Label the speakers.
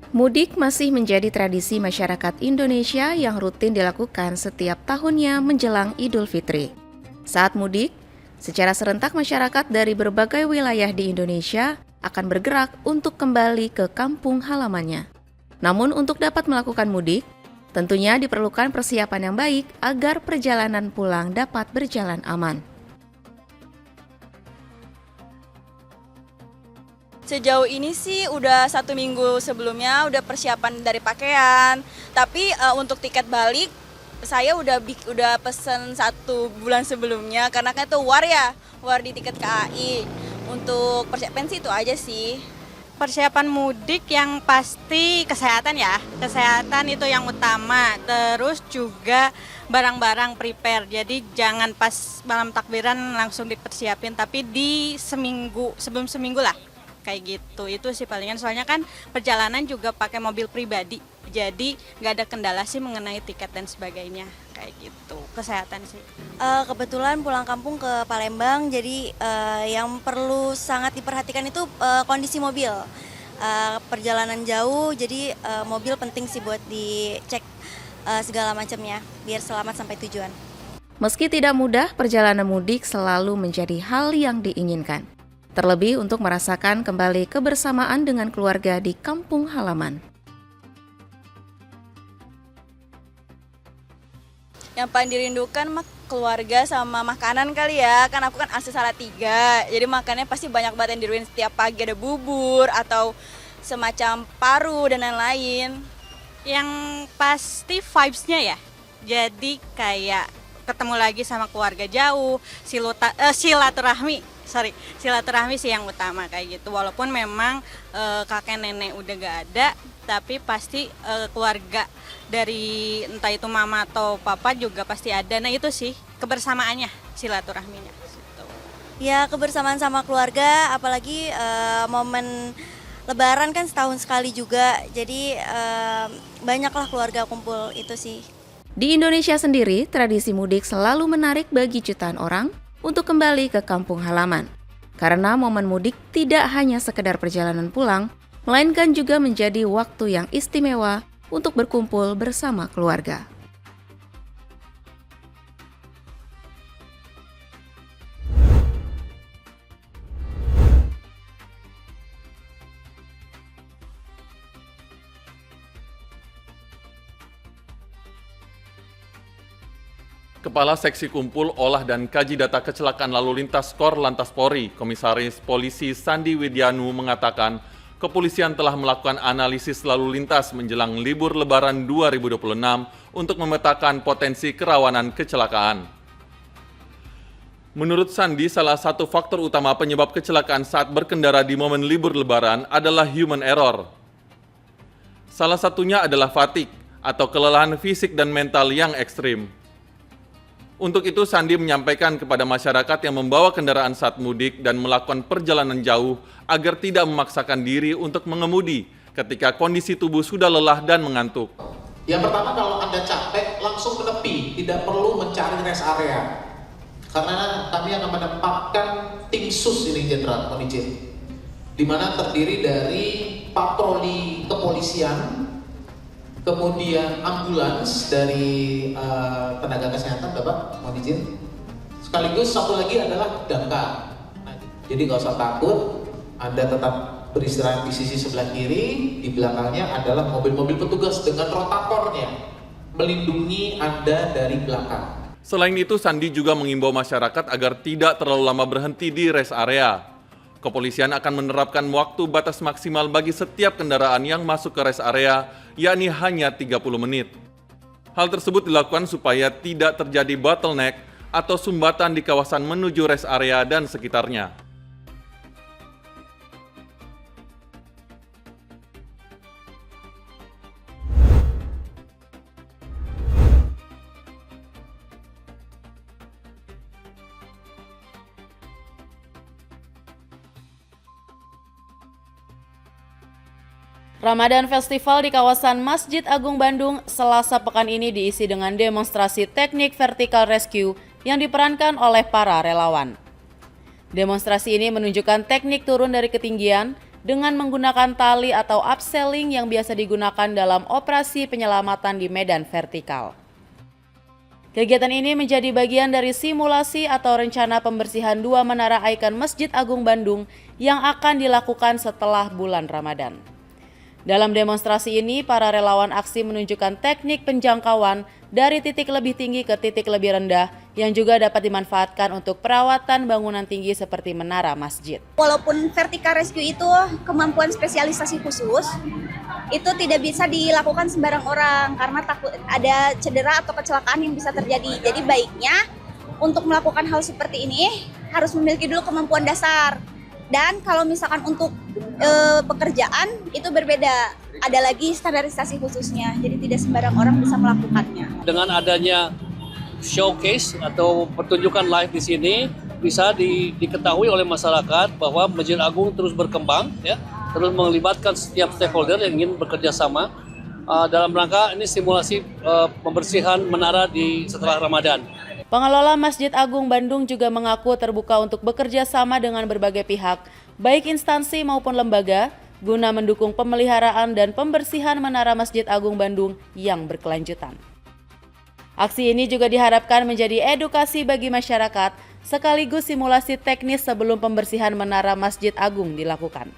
Speaker 1: Mudik masih menjadi tradisi masyarakat Indonesia yang rutin dilakukan setiap tahunnya menjelang Idul Fitri. Saat mudik, secara serentak masyarakat dari berbagai wilayah di Indonesia akan bergerak untuk kembali ke kampung halamannya. Namun untuk dapat melakukan mudik, tentunya diperlukan persiapan yang baik agar perjalanan pulang dapat berjalan aman.
Speaker 2: Sejauh ini sih udah 1 minggu sebelumnya udah persiapan dari pakaian. Tapi untuk tiket balik saya udah pesen 1 bulan sebelumnya karena kan itu war di tiket KAI. Untuk persiapan sih itu aja sih.
Speaker 3: Persiapan mudik yang pasti kesehatan ya, kesehatan itu yang utama. Terus juga barang-barang prepare, jadi jangan pas malam takbiran langsung dipersiapin, tapi sebelum seminggu lah, kayak gitu. Itu sih palingan, soalnya kan perjalanan juga pakai mobil pribadi, jadi nggak ada kendala sih mengenai tiket dan sebagainya, kayak gitu. Kesehatan sih.
Speaker 4: Kebetulan pulang kampung ke Palembang, jadi yang perlu sangat diperhatikan itu kondisi mobil. Perjalanan jauh, jadi mobil penting sih buat dicek segala macamnya, biar selamat sampai tujuan.
Speaker 1: Meski tidak mudah, perjalanan mudik selalu menjadi hal yang diinginkan. Terlebih untuk merasakan kembali kebersamaan dengan keluarga di kampung halaman.
Speaker 2: Yang paling dirindukan keluarga sama makanan kali ya. Kan aku kan asli Salatiga, jadi makannya pasti banyak banget yang dirinduin. Setiap pagi ada bubur atau semacam paru dan lain-lain.
Speaker 3: Yang pasti vibes-nya ya, jadi kayak ketemu lagi sama keluarga jauh, silaturahmi sih yang utama kayak gitu. Walaupun memang kakek nenek udah gak ada, tapi pasti keluarga dari entah itu mama atau papa juga pasti ada. Nah itu sih kebersamaannya, silaturahminya gitu.
Speaker 4: Ya, kebersamaan sama keluarga, apalagi momen Lebaran kan setahun sekali juga, jadi banyaklah keluarga kumpul, itu sih.
Speaker 1: Di Indonesia sendiri, tradisi mudik selalu menarik bagi jutaan orang untuk kembali ke kampung halaman. Karena momen mudik tidak hanya sekedar perjalanan pulang, melainkan juga menjadi waktu yang istimewa untuk berkumpul bersama keluarga.
Speaker 5: Kepala Seksi Kumpul, Olah dan Kaji Data Kecelakaan Lalu Lintas Korlantas Polri, Komisaris Polisi Sandi Widianu mengatakan, kepolisian telah melakukan analisis lalu lintas menjelang libur Lebaran 2026 untuk memetakan potensi kerawanan kecelakaan. Menurut Sandi, salah satu faktor utama penyebab kecelakaan saat berkendara di momen libur Lebaran adalah human error. Salah satunya adalah fatigue atau kelelahan fisik dan mental yang ekstrim. Untuk itu, Sandi menyampaikan kepada masyarakat yang membawa kendaraan saat mudik dan melakukan perjalanan jauh agar tidak memaksakan diri untuk mengemudi ketika kondisi tubuh sudah lelah dan mengantuk.
Speaker 6: Yang pertama, kalau Anda capek, langsung menepi, tidak perlu mencari rest area. Karena kami akan menempatkan tim sus ini, Jenderal, mohon izin, di mana terdiri dari patroli kepolisian, kemudian ambulans dari tenaga kesehatan, Bapak, mohon izin. Sekaligus satu lagi adalah damkar. Jadi nggak usah takut, Anda tetap beristirahat di sisi sebelah kiri, di belakangnya adalah mobil-mobil petugas dengan rotatornya, melindungi Anda dari belakang.
Speaker 5: Selain itu, Sandi juga mengimbau masyarakat agar tidak terlalu lama berhenti di rest area. Kepolisian akan menerapkan waktu batas maksimal bagi setiap kendaraan yang masuk ke rest area, yakni hanya 30 menit. Hal tersebut dilakukan supaya tidak terjadi bottleneck atau sumbatan di kawasan menuju rest area dan sekitarnya.
Speaker 7: Ramadan Festival di kawasan Masjid Agung Bandung Selasa pekan ini diisi dengan demonstrasi teknik vertical rescue yang diperankan oleh para relawan. Demonstrasi ini menunjukkan teknik turun dari ketinggian dengan menggunakan tali atau upselling yang biasa digunakan dalam operasi penyelamatan di medan vertikal. Kegiatan ini menjadi bagian dari simulasi atau rencana pembersihan 2 menara ikon Masjid Agung Bandung yang akan dilakukan setelah bulan Ramadan. Dalam demonstrasi ini, para relawan aksi menunjukkan teknik penjangkauan dari titik lebih tinggi ke titik lebih rendah yang juga dapat dimanfaatkan untuk perawatan bangunan tinggi seperti menara masjid.
Speaker 8: Walaupun vertical rescue itu kemampuan spesialisasi khusus, itu tidak bisa dilakukan sembarang orang karena takut ada cedera atau kecelakaan yang bisa terjadi. Jadi baiknya untuk melakukan hal seperti ini harus memiliki dulu kemampuan dasar. Dan kalau misalkan untuk pekerjaan itu berbeda, ada lagi standarisasi khususnya. Jadi tidak sembarang orang bisa melakukannya.
Speaker 9: Dengan adanya showcase atau pertunjukan live di sini bisa diketahui oleh masyarakat bahwa Masjid Agung terus berkembang, ya, terus melibatkan setiap stakeholder yang ingin bekerja sama dalam rangka ini simulasi pembersihan menara setelah Ramadan.
Speaker 7: Pengelola Masjid Agung Bandung juga mengaku terbuka untuk bekerja sama dengan berbagai pihak, baik instansi maupun lembaga, guna mendukung pemeliharaan dan pembersihan menara Masjid Agung Bandung yang berkelanjutan. Aksi ini juga diharapkan menjadi edukasi bagi masyarakat, sekaligus simulasi teknis sebelum pembersihan menara Masjid Agung dilakukan.